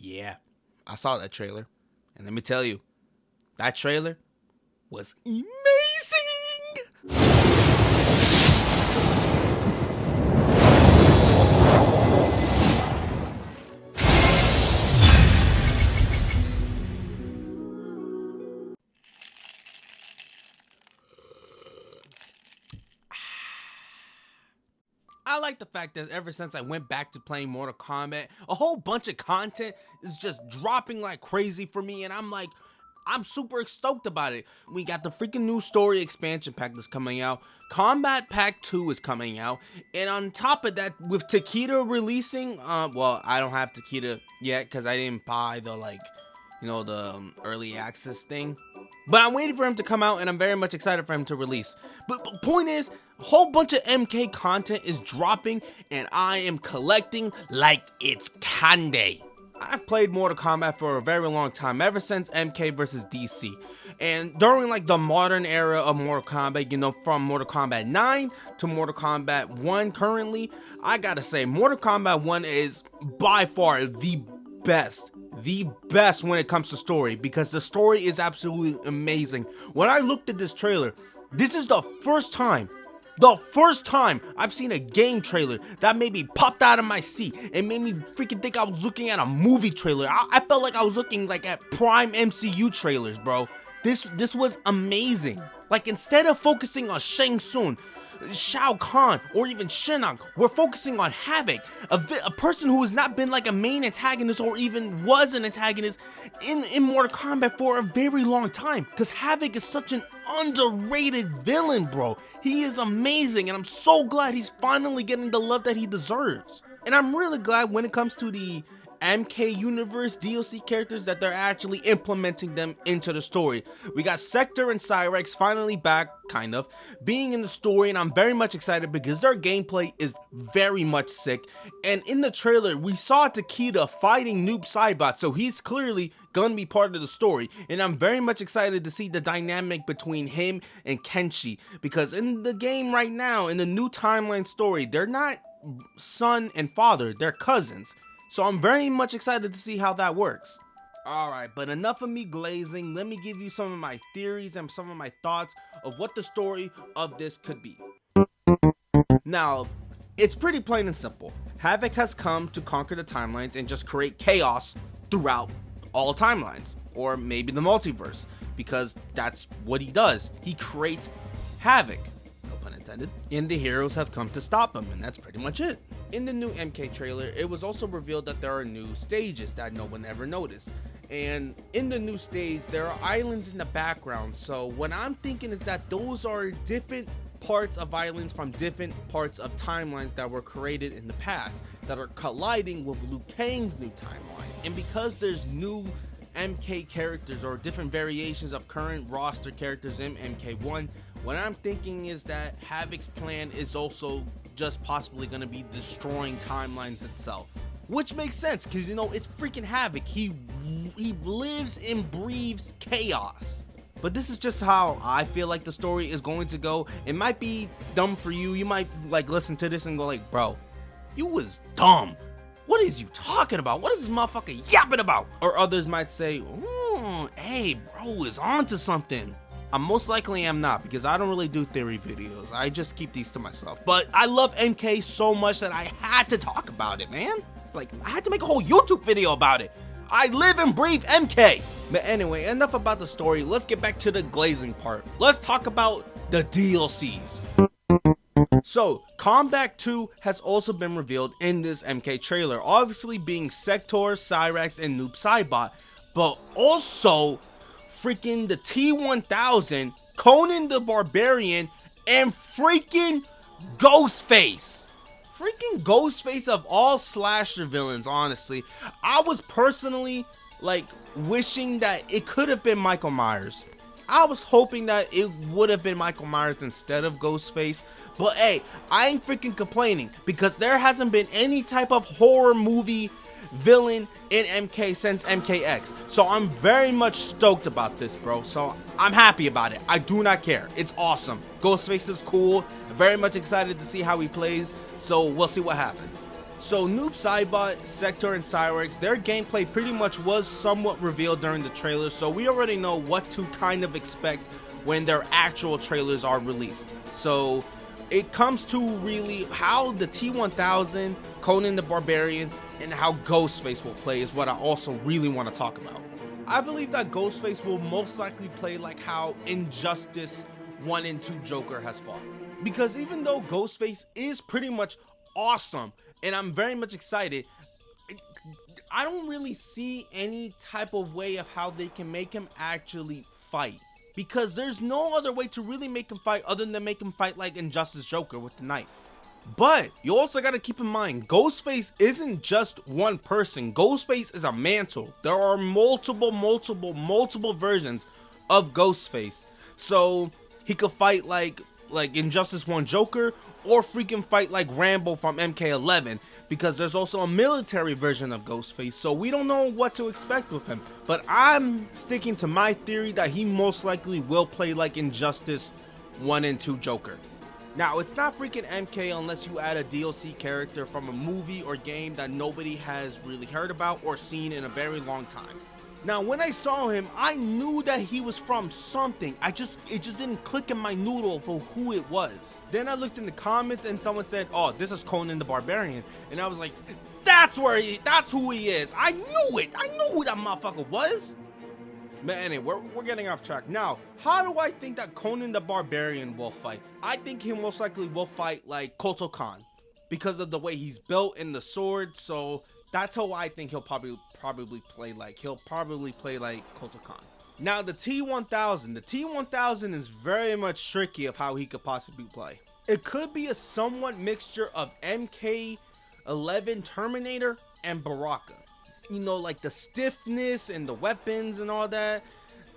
Yeah, I saw that trailer. And let me tell you, that trailer was amazing. I like the fact that ever since I went back to playing Mortal Kombat, a whole bunch of content is just dropping like crazy for me, and I'm super stoked about it. We got the freaking new story expansion pack that's coming out. Combat Pack 2 is coming out, and on top of that, with Takeda releasing, well, I don't have Takeda yet because I didn't buy the the early access thing. But I'm waiting for him to come out, and I'm very much excited for him to release. But point is, a whole bunch of MK content is dropping, and I am collecting like it's candy. I've played Mortal Kombat for a very long time, ever since MK vs DC. And during like the modern era of Mortal Kombat, from Mortal Kombat 9 to Mortal Kombat 1 currently, I gotta say, Mortal Kombat 1 is by far the best when it comes to story, because the story is absolutely amazing. When I looked at this trailer, this is the first time I've seen a game trailer that made me popped out of my seat and made me freaking think I was looking at a movie trailer. I felt like I was looking like at prime MCU trailers, bro. This was amazing. Like, instead of focusing on Shang Tsung, Shao Kahn, or even Shinnok, we're focusing on Havoc, a person who has not been like a main antagonist or even was an antagonist in Mortal Kombat for a very long time, because Havoc is such an underrated villain, bro. He is amazing, and I'm so glad he's finally getting the love that he deserves. And I'm really glad when it comes to the MK Universe DLC characters that they're actually implementing them into the story. We got Sector and Cyrex finally back, kind of, being in the story, and I'm very much excited because their gameplay is very much sick. And in the trailer, we saw Takeda fighting Noob Saibot, so he's clearly gonna be part of the story, and I'm very much excited to see the dynamic between him and Kenshi, because in the game right now, in the new timeline story, they're not son and father, they're cousins. So I'm very much excited to see how that works. Alright, but enough of me glazing. Let me give you some of my theories and some of my thoughts of what the story of this could be. Now, it's pretty plain and simple. Havoc has come to conquer the timelines and just create chaos throughout all timelines, or maybe the multiverse, because that's what he does. He creates havoc, no pun intended, and the heroes have come to stop him, and that's pretty much it. In the new MK trailer, it was also revealed that there are new stages that no one ever noticed. And in the new stage, there are islands in the background. So what I'm thinking is that those are different parts of islands from different parts of timelines that were created in the past that are colliding with Liu Kang's new timeline. And because there's new MK characters or different variations of current roster characters in MK1, what I'm thinking is that Havoc's plan is also just possibly going to be destroying timelines itself, which makes sense because it's freaking Havoc. He lives and breathes chaos. But this is just how I feel like the story is going to go. It might be dumb for you. You might like listen to this and go like, bro, you was dumb. What is you talking about? What is this motherfucker yapping about? Or others might say, hey, bro is onto something. I most likely am not, because I don't really do theory videos. I just keep these to myself. But I love MK so much that I had to talk about it, man. Like, I had to make a whole YouTube video about it. I live and breathe MK. But anyway, enough about the story. Let's get back to the glazing part. Let's talk about the DLCs. So, Combat 2 has also been revealed in this MK trailer, obviously being Sector, Cyrex, and Noob Saibot, but also freaking the T-1000, Conan the Barbarian, and freaking Ghostface. Freaking Ghostface of all slasher villains, honestly. I was personally like wishing that it could have been Michael Myers. I was hoping that it would have been Michael Myers instead of Ghostface. But hey, I ain't freaking complaining, because there hasn't been any type of horror movie villain in MK since MKX. So I'm very much stoked about this, bro. So I'm happy about it. I do not care. It's awesome. Ghostface is cool. Very much excited to see how he plays. So we'll see what happens. So Noob Saibot, Sector, and Cyrex, their gameplay pretty much was somewhat revealed during the trailer, so we already know what to kind of expect when their actual trailers are released. So it comes to really how the T-1000, Conan the Barbarian, and how Ghostface will play is what I also really want to talk about. I believe that Ghostface will most likely play like how Injustice 1 and 2 Joker has fought. Because even though Ghostface is pretty much awesome, and I'm very much excited, I don't really see any type of way of how they can make him actually fight. Because there's no other way to really make him fight other than make him fight like Injustice Joker with the knife. But you also gotta keep in mind, Ghostface isn't just one person. Ghostface is a mantle. There are multiple versions of Ghostface. So he could fight like Injustice 1 Joker, or freaking fight like Rambo from MK1, because there's also a military version of Ghostface, so we don't know what to expect with him. But I'm sticking to my theory that he most likely will play like Injustice 1 and 2 Joker. Now, it's not freaking MK unless you add a DLC character from a movie or game that nobody has really heard about or seen in a very long time. Now, when I saw him, I knew that he was from something. It just didn't click in my noodle for who it was. Then I looked in the comments and someone said, "Oh, this is Conan the Barbarian," and I was like, "That's who he is." I knew it. I knew who that motherfucker was. But anyway, we're getting off track. Now, how do I think that Conan the Barbarian will fight? I think he most likely will fight like Kotal Khan because of the way he's built in the sword. So that's how I think he'll probably play like. He'll probably play like Kotal Khan. Now, the T-1000 is very much tricky of how he could possibly play. It could be a somewhat mixture of MK11 Terminator and Baraka. You know, like the stiffness and the weapons and all that,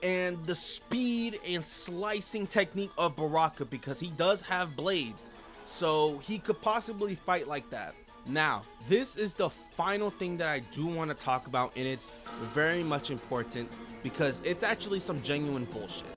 and the speed and slicing technique of Baraka, because he does have blades, so he could possibly fight like that. Now, this is the final thing that I do want to talk about, and it's very much important because it's actually some genuine bullshit.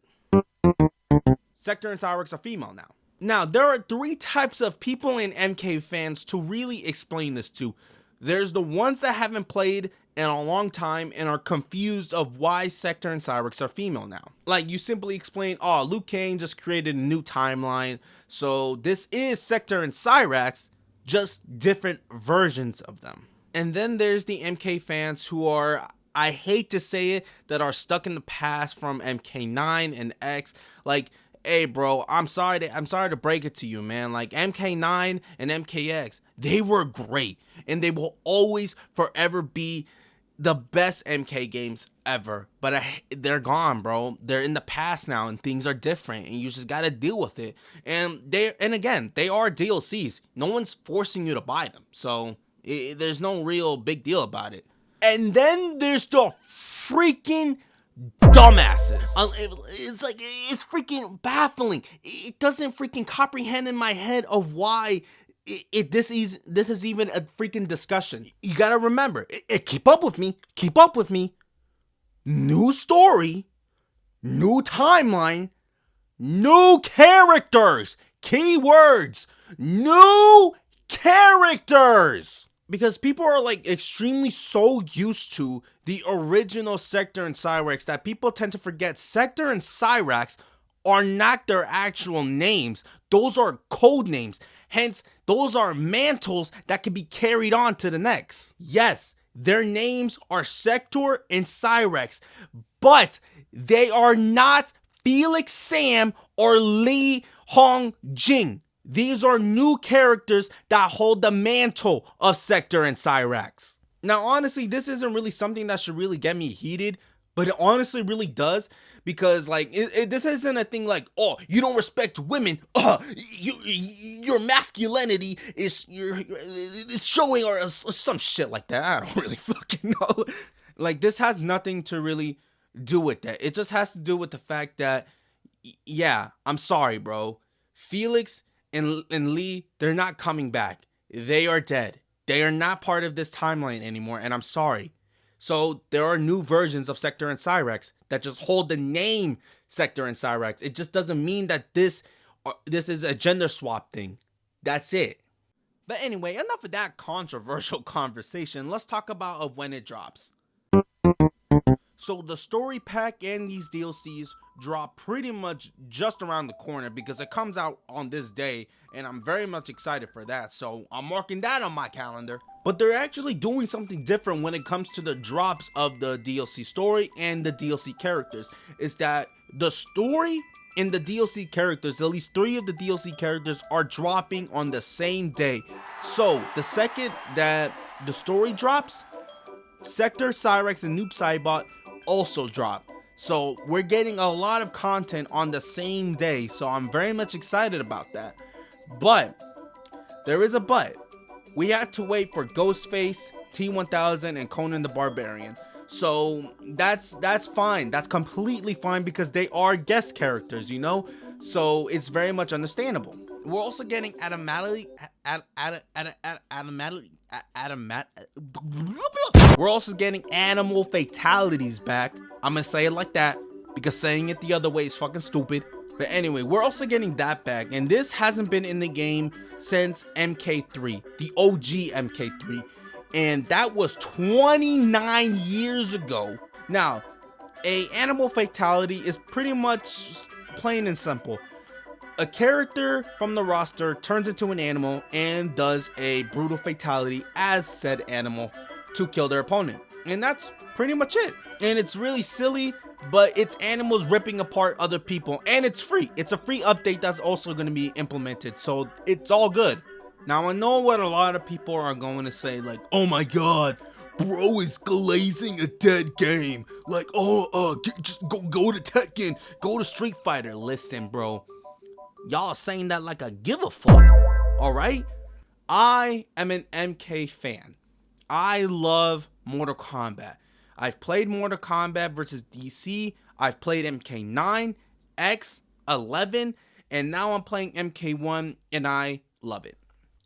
Sector and Cyrex are female now. Now, there are three types of people in MK fans to really explain this to. There's the ones that haven't played in a long time and are confused of why Sector and Cyrex are female now. Like, you simply explain, oh, Liu Kang just created a new timeline, so this is Sector and Cyrex, just different versions of them. And then there's the MK fans who are, I hate to say it, that are stuck in the past from MK9 and X. Like, hey bro, I'm sorry to break it to you, man. Like, MK9 and MKX, they were great, and they will always forever be the best MK games ever. But they're gone, bro. They're in the past now, and things are different, and you just gotta deal with it. And again, they are DLCs. No one's forcing you to buy them, so there's no real big deal about it. And then there's the freaking dumbasses. It's freaking baffling. It doesn't freaking comprehend in my head of why this is even a freaking discussion. You gotta remember, keep up with me. New story, new timeline, new characters. Keywords, new characters. Because people are like extremely so used to the original Sector and Cyrex that people tend to forget Sector and Cyrex are not their actual names. Those are code names. Hence, those are mantles that can be carried on to the next. Yes, their names are Sector and Cyrex, but they are not Felix Sam or Li Hong Jing. These are new characters that hold the mantle of Sector and Cyrex. Now, honestly, this isn't really something that should really get me heated, but it honestly really does, because like this isn't a thing like, oh, you don't respect women, your masculinity is it's showing, or some shit like that. I don't really fucking know. Like, this has nothing to really do with that. It just has to do with the fact that, yeah, I'm sorry, bro, Felix and Lee, they're not coming back. They are dead. They are not part of this timeline anymore, and I'm sorry. So there are new versions of Sector and Cyrex that just hold the name Sector and Cyrex. It just doesn't mean that this is a gender swap thing. That's it. But anyway, enough of that controversial conversation. Let's talk about of when it drops. So the story pack and these DLCs drop pretty much just around the corner because it comes out on this day, and I'm very much excited for that. So I'm marking that on my calendar. But they're actually doing something different when it comes to the drops of the DLC story and the DLC characters. Is that the story and the DLC characters, at least 3 of the DLC characters, are dropping on the same day. So the second that the story drops, Sector, Cyrex, and Noob Saibot also drop. So we're getting a lot of content on the same day. So I'm very much excited about that. But there is a but. We had to wait for Ghostface, T1000, and Conan the Barbarian. So that's fine. That's completely fine because they are guest characters, you know? So it's very much understandable. We're also getting we're also getting animal fatalities back. I'm gonna say it like that because saying it the other way is fucking stupid. But anyway, we're also getting that back, and this hasn't been in the game since MK3, the OG MK3, and that was 29 years ago. Now, a animal fatality is pretty much plain and simple. A character from the roster turns into an animal and does a brutal fatality as said animal to kill their opponent. And that's pretty much it. And it's really silly, but it's animals ripping apart other people, and it's free. It's a free update that's also going to be implemented, so it's all good. Now, I know what a lot of people are going to say, like, oh my god, bro is glazing a dead game. Like, just go to Tekken, go to Street Fighter. Listen, bro, y'all saying that like I give a fuck, alright? I am an MK fan. I love Mortal Kombat. I've played Mortal Kombat versus DC. I've played MK9, X, 11, and now I'm playing MK1, and I love it.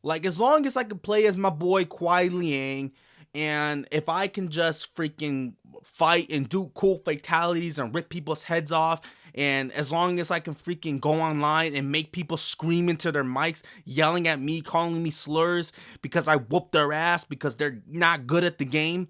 Like, as long as I can play as my boy Kuai Liang, and if I can just freaking fight and do cool fatalities and rip people's heads off, and as long as I can freaking go online and make people scream into their mics, yelling at me, calling me slurs because I whooped their ass because they're not good at the game,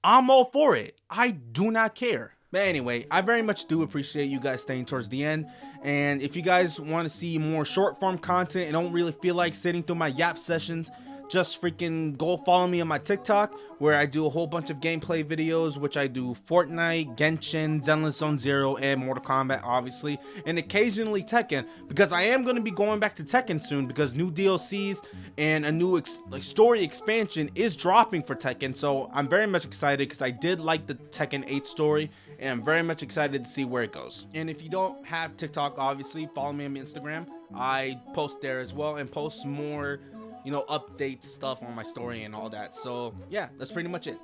I'm all for it. I do not care. But anyway, I very much do appreciate you guys staying towards the end. And if you guys want to see more short form content and don't really feel like sitting through my yap sessions, just freaking go follow me on my TikTok, where I do a whole bunch of gameplay videos, which I do Fortnite, Genshin, Zenless Zone Zero, and Mortal Kombat, obviously, and occasionally Tekken, because I am going to be going back to Tekken soon, because new DLCs and a new story expansion is dropping for Tekken. So I'm very much excited because I did like the Tekken 8 story, and I'm very much excited to see where it goes. And if you don't have TikTok, obviously follow me on Instagram. I post there as well and post more, you know, updates, stuff on my story and all that. So yeah, that's pretty much it.